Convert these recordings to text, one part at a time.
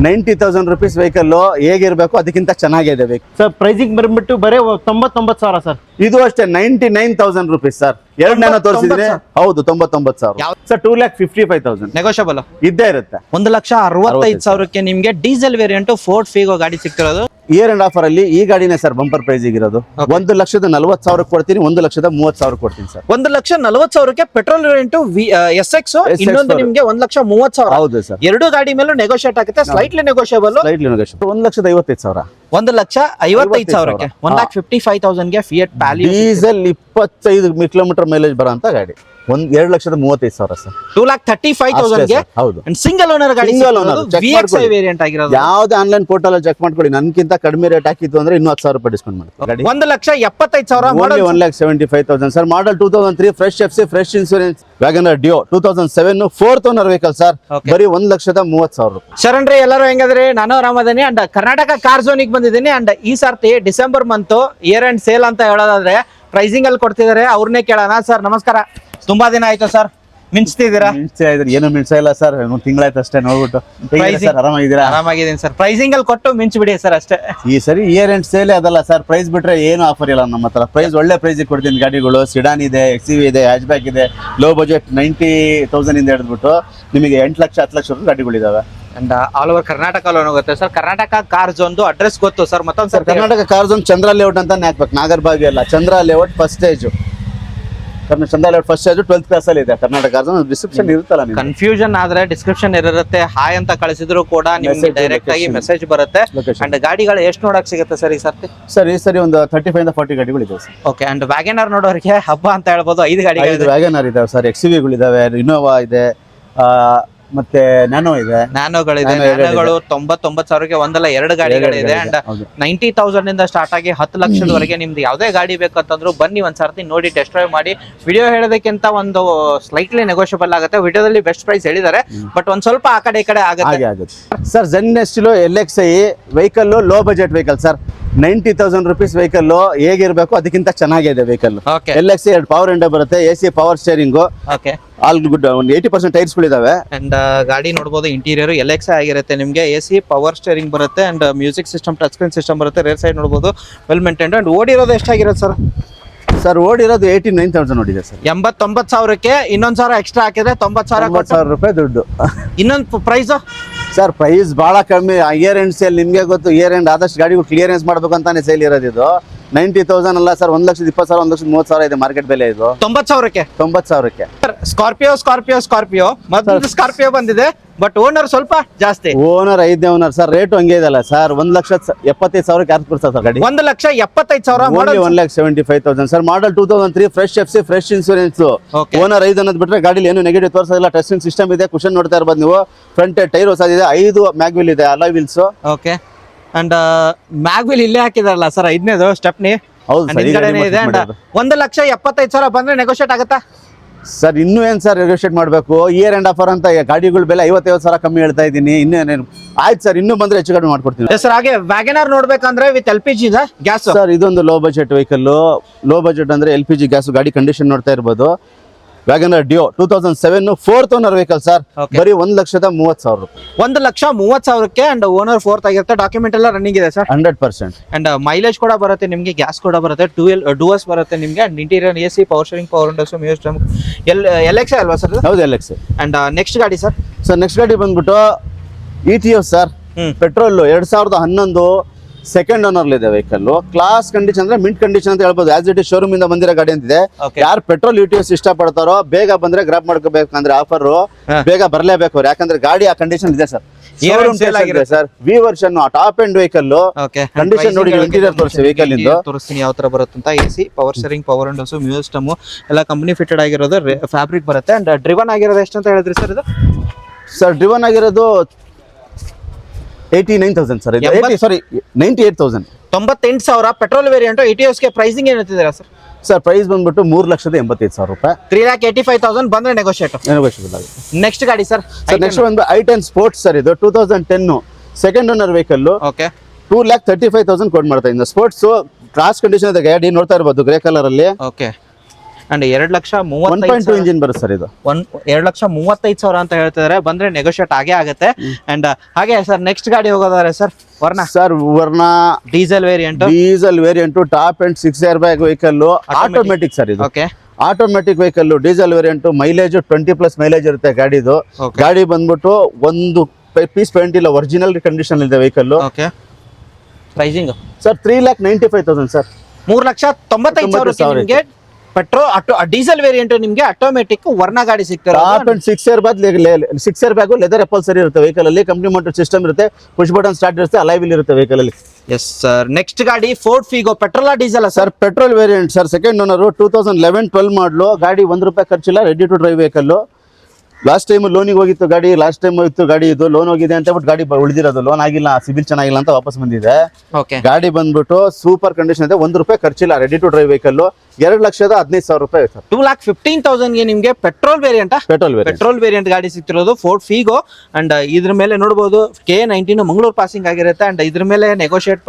90,000 rupees vehicle ಹೇಗಿರ್ಬೇಕು ಅದಕ್ಕಿಂತ ಚೆನ್ನಾಗಿದೆ ಬೇಕು ಸರ್ ಪ್ರೈಸಿಂಗ್ ಬಂದ್ಬಿಟ್ಟು ಬರೀ 99,000 ಸರ್. ಇದು ಅಷ್ಟೇ 99,000 rupees ಸರ್. ಎರಡನೇನ ತೋರಿಸಿದ್ರೆ ಹೌದು 99,000 ಸರ್. 2,55,000 ನೆಗೋಷಿಯಬಲ್ ಇದ್ದೇ ಇರುತ್ತೆ. 1,65,000ಕ್ಕೆ ನಿಮ್ಗೆ ಡೀಸೆಲ್ ವೇರಿಯಂಟ್ ಫೋರ್ಡ್ ಫಿಗೋ ಗಾಡಿ ಸಿಗ್ತಿರೋದು. ಇಯರ್ ಅಂಡ್ ಆಫರ್ ಅಲ್ಲಿ ಈ ಗಾಡಿನೇ ಸರ್ ಬಂಪರ್ ಪ್ರೈಸ್ ಇರೋದು. 1,40,000 ಕೊಡ್ತೀನಿ, 1,30,30,000 ಕೊಡ್ತೀನಿ ಸರ್. 1,40,000ಕ್ಕೆ ಪೆಟ್ರೋಲ್ ವೇರಿಯಂಟ್ SX, ಇನ್ನೊಂದು ನಿಮ್ಗೆ 1,30,000. ಹೌದು ಸರ್. ಎರಡು ಗಾಡಿ ಮೇಲೂ ನೆಗೋಷಿಯೇಟ್ ಆಗುತ್ತೆ, ಸ್ಲೈಟ್ಲಿ ನೆಗೋಷಿಯಬಲ್. 1,55,000 1,55,000ಕ್ಕೆ 1,55,000ಗೆ Fiat Palio diesel 25 kilometre mileage ಬರೋ ಅಂತ ಗಾಡಿ. 2,35,000 ಸರ್. 2,35,000ಗೆ ಹೌದು. ಸಿಂಗಲ್ ಓನರ್ ಗಾಡಿ, Single owner. Check VXI ಮಾಡ್ಕೊಳ್ಳಿ. ವೇರಿಯಂಟ್ ಆಗಿರೋದು. ಯಾವ್ದೇ ಆನ್ಲೈನ್ ಪೋರ್ಟಲ್ ಅಲ್ಲಿ ಚೆಕ್ ಮಾಡ್ಕೊಳ್ಳಿ, ನನ್ಕಿಂತ ಕಡಿಮೆ ರೇಟ್ ಹಾಕಿತ್ತು ಅಂದ್ರೆ ಇನ್ನೂ 10,000 ರೂಪಾಯಿ ಡಿಸ್ಕೌಂಟ್ ಮಾಡ್ತೀವಿ. ಗಾಡಿ 1,75,000 only 1,75,000 sir. Model 2003, fresh FC, fresh insurance. WagonR Duo 2007 4th owner vehicle sir. ಬರೀ 1,30,30,000 ರೂಪಾಯಿ. ಶರಣ್ರಿ, ಎಲ್ಲರೂ ಹೆಂಗದ್ರಿ? ನಾನು ಆರಾಮದೇನಿ. ಅಂಡ್ ಕರ್ನಾಟಕ ಕಾರ್ ಝೋನಿಗೆ ಬಂದಿದ್ದೀನಿ. ಅಂಡ್ ಈ ಸರ್ತಿ December month year end sale ಅಂತ ಹೇಳೋದಾದ್ರೆ ಪ್ರೈಸಿಂಗ್ ಅಲ್ಲಿ ಕೊಡ್ತಿದ್ದಾರೆ, ಅವ್ರನ್ನೇ ಕೇಳೋಣ. ಸರ್ ನಮಸ್ಕಾರ, ತುಂಬಾ ದಿನ ಆಯ್ತು ಸರ್, ಮಿಂಚ್ತಿದ್ದೀರಾ? ಏನು ಮಿಂಚ ಇಲ್ಲ ಸರ್, ಒಂದು ತಿಂಗಳಾಯ್ತು ಅಷ್ಟೇ ನೋಡ್ಬಿಟ್ಟು. ಆರಾಮಾಗಿದ್ದೀರಾ? ಆರಾಮಾಗಿದ್ದೀನಿ ಸರ್. ಪ್ರೈಸಿಂಗ್ ಅಲ್ಲಿ ಕೊಟ್ಟು ಮಿಂಚ್ ಬಿಡಿ ಸರ್ ಅಷ್ಟೇ. ಈ ಸರಿ ಇಯರ್ ಎಂಡ್ ಸೇಲ್ ಅದಲ್ಲ ಸರ್, ಪ್ರೈಸ್ ಬಿಟ್ರೆ ಏನು ಆಫರ್ ಇಲ್ಲ ನಮ್ಮ ಹತ್ರ. ಪ್ರೈಸ್ ಒಳ್ಳೆ ಪ್ರೈಸ್ ಕೊಡ್ತೀನಿ. ಗಾಡಿಗಳು ಸಿಡಾನ್ ಇದೆ, XUV ಇದೆ, ಹ್ಯಾಚ್ ಬ್ಯಾಕ್ ಇದೆ. ಲೋ ಬಜೆಟ್ 90,000 ಇಂದ ಹಿಡಿದ್ಬಿಟ್ಟು ನಿಮಗೆ 8 ಲಕ್ಷ 10 ಲಕ್ಷ ಗಾಡಿಗಳಿದಾವೆ. ಅಂಡ್ ಆಲ್ ಓವರ್ ಕರ್ನಾಟಕ ಹೋಗುತ್ತೆ sir. Karnataka Car Zone address ಗೊತ್ತು ಸರ್? ಮತ್ತೊಂದು sir, Karnataka Car Zone Chandra Layout ಅಂತ ಹಾಕ್ಬೇಕು. ನಾಗರಬಾವಿ ಅಲ್ಲ, Chandra Layout first stage. Chandra Layout first stage 12th class ಅಲ್ಲಿ ಇದೆ. ಕರ್ನಾಟಕ ಕಾರ್ ಝೋನ್ ಡಿಸ್ಕ್ರಿಪ್ಷನ್ ಇರುತ್ತಲ್ಲ. ಕನ್ಫ್ಯೂಷನ್ ಆದ್ರೆ ಡಿಸ್ಕ್ರಿಪ್ಷನ್ ಇರುತ್ತೆ. ಹಾಯ್ ಅಂತ ಕಳಿಸಿದ್ರು ಕೂಡ ನಿಮ್ಗೆ ಡೈರೆಕ್ಟ್ ಆಗಿ ಮೆಸೇಜ್ ಬರುತ್ತೆ. ಅಂಡ್ ಗಾಡಿಗಳು ಎಷ್ಟು ನೋಡಕ್ ಸಿಗುತ್ತೆ ಸರ್ ಈ ಸರ್ತಿ? ಸರ್ ಈ ಸರಿ ಒಂದು 35 ಇಂದ 40 ಗಾಡಿಗಳು ಇದೆ ಸರ್. ಓಕೆ. ಅಂಡ್ ವ್ಯಾಗನರ್ ನೋಡೋರಿಗೆ ಹಬ್ಬ ಅಂತ ಹೇಳ್ಬೋದು. 5 ಗಾಡಿಗಳು ವ್ಯಾಗನರ್ ಇದಾವೆ ಸರ್, XUV ಗಳಿದಾವೆ, ಇನೋವಾ ಇದೆ, ಮತ್ತೆ ನ್ಯಾನೋ ಇದೆ. ನ್ಯಾನೋಗಳಿದೆ. ನ್ಯಾನೋಗಳು 99,000ಕ್ಕೆ ಒಂದಲ್ಲ 2 ಗಾಡಿಗಳಿದೆ. ಅಂಡ್ 90,000 ಇಂದ ಸ್ಟಾರ್ಟ್ ಆಗಿ 10 ಲಕ್ಷದವರೆಗೆ ನಿಮ್ದು ಯಾವ್ದೇ ಗಾಡಿ ಬೇಕಂತಂದ್ರು ಬನ್ನಿ ಒಂದ್ಸರ್ತಿ ನೋಡಿ ಟೆಸ್ಟ್ ಡ್ರೈವ್ ಮಾಡಿ. ವಿಡಿಯೋ ಹೇಳೋದಕ್ಕಿಂತ ಒಂದು ಸ್ಲೈಟ್ಲಿ ನೆಗೋಷಿಯಬಲ್ ಆಗುತ್ತೆ. ವಿಡಿಯೋದಲ್ಲಿ ಬೆಸ್ಟ್ ಪ್ರೈಸ್ ಹೇಳಿದ್ದಾರೆ, ಬಟ್ ಒಂದ್ ಸ್ವಲ್ಪ ಆ ಕಡೆ ಈ ಕಡೆ ಆಗುತ್ತೆ sir. Zen Estilo LXI vehicle low budget vehicle sir. 90,000 rupees vehicle ಹೇಗಿರ್ಬೇಕು ಅದಕ್ಕಿಂತ ಚೆನ್ನಾಗಿದೆ ವೆಹಿಕಲ್. LXI 2 ಪವರ್ ವಿಂಡೋ ಬರುತ್ತೆ, AC power steering, all good. ಒಂದು 80% ಟೈರ್ಸ್ ಗಳಿದಾವೆ. ಅಂಡ್ ಗಾಡಿ ನೋಡಬಹುದು, ಇಂಟೀರಿಯರ್ LXI ಆಗಿರುತ್ತೆ ನಿಮ್ಗೆ. AC ಪವರ್ ಸ್ಟೇರಿಂಗ್ ಬರುತ್ತೆ and music system, touch screen system ಬರುತ್ತೆ. ರೇರ್ ಸೈಡ್ ನೋಡಬಹುದು, ವೆಲ್ ಮೇಂಟೈನ್ಡ್. ಅಂಡ್ ಓಡಿರೋದು ಎಷ್ಟಾಗಿರುತ್ತೆ ಸರ್? ಸರ್ ಓಡಿರೋದು 89,000 ನೋಡಿದೆ ಸರ್. 89,000ಕ್ಕೆ ಇನ್ನೊಂದ್ 1,000 ಎಕ್ಸ್ಟ್ರಾ ಹಾಕಿದ್ರೆ 90,000 ರೂಪಾಯಿ ದುಡ್ಡು. ಇನ್ನೊಂದು ಪ್ರೈಸ್ ಸರ್ ಪ್ರೈಸ್ ಬಹಳ ಕಮ್ಮಿ. ಇಯರ್ ಎಂಡ್ ಸೇಲ್ ನಿಮ್ಗೆ ಗೊತ್ತು, ಇಯರ್ ಎಂಡ್ ಆದಷ್ಟು ಗಾಡಿಗಳು ಕ್ಲಿಯರೆನ್ಸ್ ಮಾಡ್ಬೇಕು ಅಂತಾನೆ ಸೇಲ್ ಇರೋದು. ಇದು 90,000 ಅಲ್ಲ ಸರ್, 1,20,000, 1,30,000 ಇದೆ ಮಾರ್ಕೆಟ್ ಬೆಲೆ. ಇದು 90,000ಕ್ಕೆ. ಸ್ಕಾರ್ಪಿಯೋ ಮತ್ತೆ ಸ್ಕಾರ್ಪಿಯೋ ಬಂದಿದೆ, ಬಟ್ ಓನರ್ ಸ್ವಲ್ಪ ಜಾಸ್ತಿ. ಓನರ್ 5ನೇ ಓನರ್ ಸರ್. ರೇಟ್ ಹಂಗೆ ಇದಲ್ಲ ಸರ್. 1,75,000 ಯಾರು ಕೊಡ್ತಾರೆ ಸರ್ ಗಾಡಿ? 1,70,000. 1,75,000 sir. Model 2003, fresh FC, fresh insurance. Owner 5 ಅನ್ನೋದು ಬಿಟ್ರೆ ಗಾಡಿಲಿ ಏನು ನೆಗೆಟಿವ್ ತೋರಿಸೋದಿಲ್ಲ. ಟೆಸ್ಟಿಂಗ್ ಸಿಸ್ಟಮ್ ಇದೆ, ಕುಶನ್ ನೋಡ್ತಾ ಇರ್ಬೋದು ನೀವು. ಫ್ರಂಟ್ ಟೈರ್ ಹೊಸದಿದೆ, 5 ಮ್ಯಾಗ್ವಿಲ್ ಇದೆ, alloy wheels. Okay. And mag wheel ಇಲ್ಲೇ ಹಾಕಿದಾರಲ್ಲ ಸರ್, 5ನೇದು ಸ್ಟೆಪ್ನಿ. ಹೌದು ಸರ್. 1,75,000 ಬಂದ್ರೆ ನೆಗೋಷಿಯೇಟ್ ಆಗುತ್ತಾ ಸರ್? ಇನ್ನೂ ಏನ್ ಸರ್ ನೆಗೋಷಿಯೇಟ್ ಮಾಡಬೇಕು? ಇಯರ್ ಅಂಡ್ ಆಫರ್ ಅಂತ ಗಾಡಿಗಳ ಬೆಲೆ 50,000 ಕಮ್ಮಿ ಹೇಳ್ತಾ ಇದ್ದೀನಿ. ಇನ್ನೇನೇನು ಆಯ್ತು ಸರ್, ಇನ್ನೂ ಬಂದ್ರೆ ಹೆಚ್ಚು ಕಡಿಮೆ ಮಾಡ್ಕೊಡ್ತೀನಿ ಸರ್. ಹಾಗೆ ವ್ಯಾಗನರ್ ನೋಡ್ಬೇಕಂದ್ರೆ ವಿತ್ LPG ಗ್ಯಾಸ್ ಸರ್. ಇದೊಂದು low budget vehicle. Low budget ಅಂದ್ರೆ LPG ಗ್ಯಾಸ್. ಗಾಡಿ ಕಂಡೀಷನ್ ನೋಡ್ತಾ ಇರ್ಬೋದು. WagonR Duo 2007 4th owner vehicle sir. ಬರೀ 1,30,30,000 ರೂಪಾಯಿ. 1,30,30,000ಕ್ಕೆ. ಅಂಡ್ ಓನರ್ 4th ಆಗಿರುತ್ತೆ. ಡಾಕ್ಯುಮೆಂಟ್ ಎಲ್ಲ ರನ್ನಿಂಗ್ ಇದೆ ಸರ್. 100%. ಅಂಡ್ ಮೈಲೇಜ್ ಕೂಡ ಬರುತ್ತೆ ನಿಮ್ಗೆ, ಗ್ಯಾಸ್ ಕೂಡ ಬರುತ್ತೆ, ಡೂಯಸ್ ಬರುತ್ತೆ ನಿಮ್ಗೆ. And interior AC power steering, power windows, music. LXI ಅಲ್ವಾ ಸರ್? ಹೌದು LXI. ಅಂಡ್ ನೆಕ್ಸ್ಟ್ ಗಾಡಿ ಸರ್? ನೆಕ್ಸ್ಟ್ ಗಾಡಿ ಬಂದ್ಬಿಟ್ಟು ETO sir. Petrol 2011 second owner ಇದೆ ವೆಹಿಕಲ್. ಕ್ಲಾಸ್ ಕಂಡೀಷನ್ ಅಂದ್ರೆ ಮಿಂಟ್ ಕಂಡೀಷನ್ ಅಂತ ಹೇಳ್ಬೋದು. ಆಸ್ ಇಟ್ ಇಸ್ ಶೋರೂಮ್ ಇಂದ ಬಂದಿರೋ ಗಾಡಿ ಅಂತಿದೆ. ಯಾರು ಪೆಟ್ರೋಲ್ ETOs ಇಷ್ಟ ಪಡ್ತಾರೋ ಬೇಗ ಬಂದ್ರೆ ಗ್ರಾಪ್ ಮಾಡ್ಕೋಬೇಕಂದ್ರೆ ಆಫರ್ ಬೇಗ ಬರ್ಲೇಬೇಕು ಅವ್ರು. ಯಾಕಂದ್ರೆ ಗಾಡಿ ಆ ಕಂಡೀಷನ್ ಇದೆ sir. Sir V version top end vehicle. Condition ನೋಡಿ, ಇಂಟೀರಿಯರ್ ತೋರಿಸಿ ವೆಹಿಕಲ್ ಇಂದು ತೋರಿಸ್ತೀನಿ ಯಾವ ತರ ಬರುತ್ತೆ ಅಂತ. AC power steering, power windows, music system ಎಲ್ಲ ಕಂಪನಿ ಫಿಟೆಡ್ ಆಗಿರೋದು. ಫ್ಯಾಬ್ರಿಕ್ ಬರುತ್ತೆ. ಅಂಡ್ ಡ್ರಿವನ್ ಆಗಿರೋದು ಎಷ್ಟು ಅಂತ ಹೇಳಿದ್ರಿ ಸರ್ ಇದು? ಸರ್ ಡ್ರಿವನ್ ಆಗಿರೋದು 89,000 ಸರ್. ಸಾರಿ 98,000. 98,000 ಪೆಟ್ರೋಲ್ ವೇರಿಯಂಟ್. ETOsಗೆ ಪ್ರೈಸಿಂಗ್ ಏನು ಹೇಳ್ತಿದ್ದೀರಾ ಸರ್? ಸರ್ ಪ್ರೈಸ್ ಬಂದ್ಬಿಟ್ಟು 3,85,000 ರೂಪಾಯಿ. 3,85,000 ಬಂದ್ರೆ ನೆಗೋಷಿಯೇಬಲ್ ಆಗುತ್ತೆ. ನೆಕ್ಸ್ಟ್ ಗಾಡಿ ಸರ್? ನೆಕ್ಸ್ಟ್ ಒಂದು i10 ಸ್ಪೋರ್ಟ್ಸ್ ಸರ್. ಇದು 2010 ಸೆಕೆಂಡ್ ಓನರ್ ವೆಹಿಕಲ್. ಓಕೆ. 2,35,000 ಕೊಡ್ ಮಾಡ್ತಾ ಇದ್ದೀನಿ. ಸ್ಪೋರ್ಟ್ಸ್ ಕ್ರಾಸ್ ಕಂಡೀಷನ್ ಇದೆ ಗಾಡಿ, ನೋಡ್ತಾ ಇರ್ಬೋದು ಗ್ರೇ ಕಲರ್ ಅಲ್ಲಿ. ಓಕೆ. ಅಂಡ್ 2,35,000 ಇಂಜಿನ್ ಬರುತ್ತೆ ಸರ್ ಇದು. 2,35,000 ಅಂತ ಹೇಳ್ತಿದ್ದಾರೆ. ಬಂದ್ರೆ ನೆಗೋಷಿಯೇಟ್ ಆಗೇ ಆಗುತ್ತೆ. ಅಂಡ್ ಹಾಗೆ ಸರ್ ನೆಕ್ಸ್ಟ್ ಗಾಡಿ ಹೋಗೋದಾದ್ರೆ sir Verna sir Verna diesel variant top and 6 air bag vehicle automatic sir ಇದು. Okay automatic vehicle diesel variant mileage 20+ mileage ಇರುತ್ತೆ ಗಾಡಿದು. ಗಾಡಿ ಬಂದ್ಬಿಟ್ಟು ಒಂದು ಪೀಸ್ ಪೇಂಟ್ ಇಲ್ಲ, ಒರಿಜಿನಲ್ ಕಂಡೀಷನ್ ಇದೆ vehicle. Okay pricing sir 3,95,000 sir. 3,95,000 ನಿಮಗೆ ಡೀಸೆಲ್ ವೇರಿಯಂಟ್ ನಿಮಗೆ ಆಟೋಮೆಟಿಕ್ ವರ್ಣ ಗಾಡಿ ಸಿಗ್ತಾರೆ. Top and 6 air bag 6 air bag leather upholstery ಇರುತ್ತೆ ವೆಹಿಕಲ್ ಅಲ್ಲಿ. ಕಂಪ್ನಿ ಮೋಟರ್ ಸಿಸ್ಟಮ್ ಇರುತ್ತೆ, ಪುಷ್ ಬಟನ್ ಸ್ಟಾರ್ಟ್ ಇರುತ್ತೆ, ಅಲೈವ್ ವೀಲ್ ಇರುತ್ತೆ ವೆಹಿಕಲ್ ಅಲ್ಲಿ. ಎಸ್ ಸರ್ ನೆಕ್ಸ್ಟ್ ಗಾಡಿ Ford Figo petrol diesel sir petrol variant sir. Second owner 2011-12 ಮಾಡಲು ಗಾಡಿ. ₹1 ಖರ್ಚಿಲ್ಲ, ready to drive vehicle. Last time ಲೋನಿಗೆ ಹೋಗಿತ್ತು ಗಾಡಿ, ಲಾಸ್ಟ್ ಟೈಮ್ ಹೋಗಿತ್ತು ಗಾಡಿ, ಇದು ಲೋನ್ ಹೋಗಿದೆ ಅಂತ ಬಿಟ್ಟು ಗಾಡಿ ಉಳಿದಿರೋದು. ಲೋನ್ ಆಗಿಲ್ಲ, ಸಿಬಿಲ್ ಚೆನ್ನಾಗಿಲ್ಲ ಅಂತ ವಾಪಸ್ ಬಂದಿದೆ. ಓಕೆ ಗಾಡಿ ಬಂದ್ಬಿಟ್ಟು ಸೂಪರ್ ಕಂಡೀಷನ್ ಇದೆ, ₹1 ಖರ್ಚಿಲ್ಲ, ready to drive vehicle. ₹2,15,000 sir. 2,15,000 ಗೆ ನಿಮಗೆ ಪೆಟ್ರೋಲ್ ವೇರಿಯಂಟ್ ಗಾಡಿ ಸಿಗ್ತಿರೋದು ಫೋರ್ಡ್ ಫಿಗೋ. ಅಂಡ್ ಇದ್ರ ಮೇಲೆ ನೋಡಬಹುದು K19 ಮಂಗಳೂರು ಪಾಸಿಂಗ್ ಆಗಿರುತ್ತೆ. ಅಂಡ್ ಇದ್ರ ಮೇಲೆ ನೆಗೋಷಿಯೇಟ್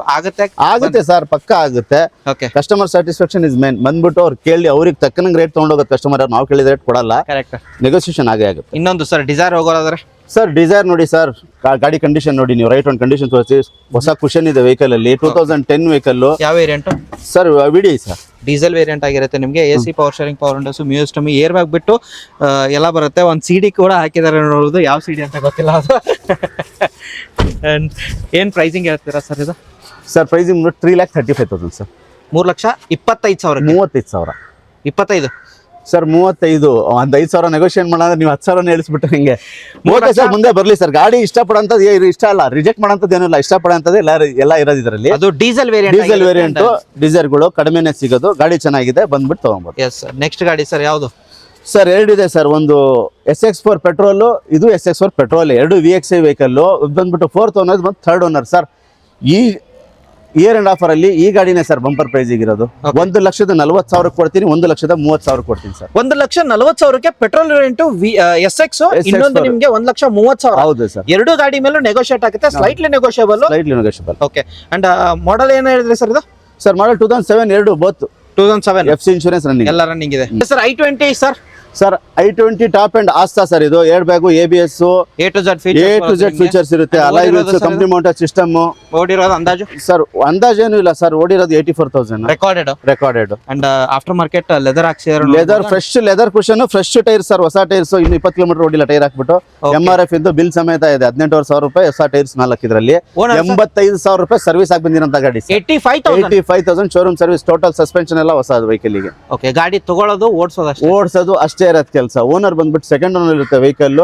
ಆಗುತ್ತೆ ಸರ್, ಪಕ್ಕ ಆಗುತ್ತೆ. Okay customer satisfaction is main. ಬಂದ್ಬಿಟ್ಟು ಅವ್ರು ಕೇಳಿ ಅವ್ರಿಗೆ ತಕ್ಕನಂಗೆ ರೇಟ್ ತಗೊಂಡೋಗೋದು ಕಸ್ಟಮರ್. ನಾವು ಕೇಳಿದ ರೇಟ್ ಕೊಡಲ್ಲ, ಕರೆಕ್ಟ್ ನೆಗೋಸಿಯೇಷನ್ ಆಗೇ ಆಗುತ್ತೆ. ಇನ್ನೊಂದು ಸರ್ ಡಿಸೈರ್ ಹೋಗೋದಾದ್ರೆ ಸರ್ ಡಿಸೈರ್ ನೋಡಿ ಸರ್, ಗಾಡಿ ಕಂಡೀಷನ್ ನೋಡಿ ನೀವು. ರೈಟ್ ಒಂದು ಕಂಡೀಷನ್ ತೋರಿಸಿ. ಹೊಸ ಕುಷನ್ ಇದೆ ವೆಹಿಕಲ್ ಅಲ್ಲಿ. 2010 ವೆಹಿಕಲ್. ಯಾವ variant sir? VD sir, diesel variant ಆಗಿರುತ್ತೆ ನಿಮಗೆ. AC power steering, power windows, music, air bag ಬಿಟ್ಟು ಎಲ್ಲ ಬರುತ್ತೆ. ಒಂದು CD ಕೂಡ ಹಾಕಿದ್ದಾರೆ ನೋಡೋದು. ಯಾವ CD ಅಂತ ಗೊತ್ತಿಲ್ಲ ಅದು. ಏನ್ ಪ್ರೈಸಿಂಗ್ ಹೇಳ್ತೀರಾ ಸರ್ ಇದು? Sir pricing 3,35,000 sir. 3,25,000 35,000 25 ಸರ್. 35 ಒಂದು 5,000 ನೆಗೋಷಿಯೇಟ್ ಮಾಡೋದ್ರೆ ನೀವು 10,000 ಹೇಳಿಸ್ಬಿಟ್ರೆ ಹಿಂಗೆ. ಓಕೆ ಸರ್, ಮುಂದೆ ಬರ್ಲಿ ಸರ್. ಗಾಡಿ ಇಷ್ಟಪಡೋಂಥದ್ದು ಇಷ್ಟ ಅಲ್ಲ, ರಿಜೆಕ್ಟ್ ಮಾಡೋಂಥದ್ದು ಏನಿಲ್ಲ, ಇಷ್ಟಪಡೋಂಥದ್ದು ಎಲ್ಲ ಇರೋದು ಇದರಲ್ಲಿ. ಅದು ಡೀಸೆಲ್ ವೇರಿಯಂಟ್ ಡೀಸೆಲ್ಗಳು ಕಡಿಮೆನೆ ಸಿಗೋದು. ಗಾಡಿ ಚೆನ್ನಾಗಿದೆ, ಬಂದ್ಬಿಟ್ಟು ತಗೊಂಬೋದು. ಎಸ್ ನೆಕ್ಸ್ಟ್ ಗಾಡಿ ಸರ್ ಯಾವುದು? ಸರ್ ಎರಡಿದೆ ಸರ್. ಒಂದು SX4 ಪೆಟ್ರೋಲ್, ಇದು SX4 ಪೆಟ್ರೋಲ್. 2 VXI vehicle. ಇದು ಬಂದ್ಬಿಟ್ಟು 4th ಓನರ್, ಬಂದು 3rd ಓನರ್ ಸರ್. ಈ ಇಯರ್ ಅಂಡ್ ಆಫರ್ ಅಲ್ಲಿ ಈ ಗಾಡಿನೇ ಸರ್ ಬಂಪರ್ ಪ್ರೈಸ್ ಇರೋದು. 1,40,000 ಕೊಡ್ತೀನಿ, 1,30,000 ಕೊಡ್ತೀನಿ ಸರ್. 1,40,000 petrol variant SX. ಇನ್ನೊಂದು ನಿಮಗೆ 1,30,000. ಹೌದು ಸರ್. ಎರಡು ಗಾಡಿ ಮೇಲೂ ನೆಗೋಷಿಯೇಟ್ ಆಗುತ್ತೆ, slightly negotiable. Okay and model ಏನು ಹೇಳಿದ್ರಿ ಸರ್ ಇದು? ಸರ್ ಮಾಡಲ್ 2007 ಎರಡು ಬೋತ್. 2007 FC ಇನ್ಶೂರೆನ್ಸ್ ರನ್ನಿಂಗ್ ಎಲ್ಲ ರನ್ನಿಂಗ್ ಇದೆ sir. I20 sir. Sir I20 top end Asta sir. ಇದು air bag, ABS, A to Z features ಇರುತ್ತೆ. Alloy wheels, company mounted system. ಓಡಿರೋದು ಅಂದಾಜು ಸರ್ ಅಂದಾಜೇನು ಇಲ್ಲ ಸರ್. ಓಡಿರೋದು 84,000 recorded. And aftermarket leather ಹಾಕ್ಸಿದ್ರು. Leather fresh leather cushion, fresh tyre sir. ಹೊಸ tyres ಇನ್ನು 20 ಕಿಲೋಮೀಟರ್ ಓಡಿಲ್ಲ ಟೈರ್ ಹಾಕ್ಬಿಟ್ಟು. MRF ಇದ್ದು ಬಿಲ್ ಸಮೇತ ಇದೆ. 18,000 ಹೊಸ ಟೈರ್ಸ್ 4 ಇದರಲ್ಲಿ. 85,000 ಸರ್ವಿಸ್ ಆಗಿ ಬಂದಿರೋಂತ ಗಾಡಿ. 85,000 ಶೋರೂಮ್ ಸರ್ವಿಸ್. ಟೋಟಲ್ ಸಸ್ಪೆನ್ಷನ್ ಎಲ್ಲ ಹೊಸ ವೆಹಿಕಲ್ ಗೆ. ಓಕೆ ಗಾಡಿ ತಗೊಳ್ಳೋದು ಓಡಿಸೋದು ಅಷ್ಟೇ ಇರೋದ್ ಕೆಲಸ. ಓನರ್ ಬಂದ್ಬಿಟ್ಟು ಸೆಕೆಂಡ್ ಓನರ್ ಇರುತ್ತೆ ವೆಹಿಕಲ್.